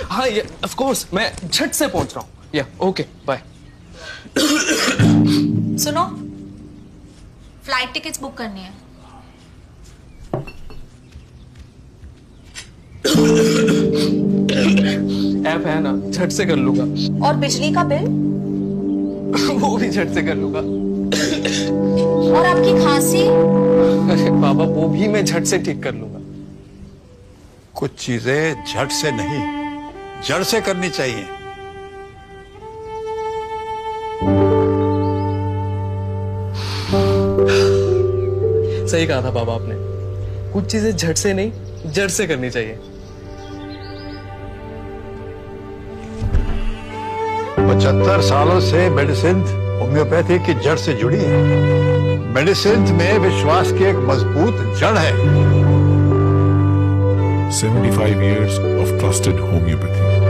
हाँ ये of course, मैं झट से पहुंच रहा हूँ। या ओके बाय। सुनो, फ्लाइट टिकट्स बुक करनी है। ऐप है ना, झट से कर लूंगा। और बिजली का बिल? वो भी झट से कर लूंगा। और आपकी खांसी? अरे बाबा, वो भी मैं झट से ठीक कर लूंगा। कुछ चीजें झट से नहीं, जड़ से करनी चाहिए। सही कहा था बाबा आपने, कुछ चीजें झट से नहीं जड़ से करनी चाहिए। 75 सालों से मेडिसिन होम्योपैथी की जड़ से जुड़ी है। मेडिसिन में विश्वास की एक मजबूत जड़ है। 75 years of trusted homeopathy.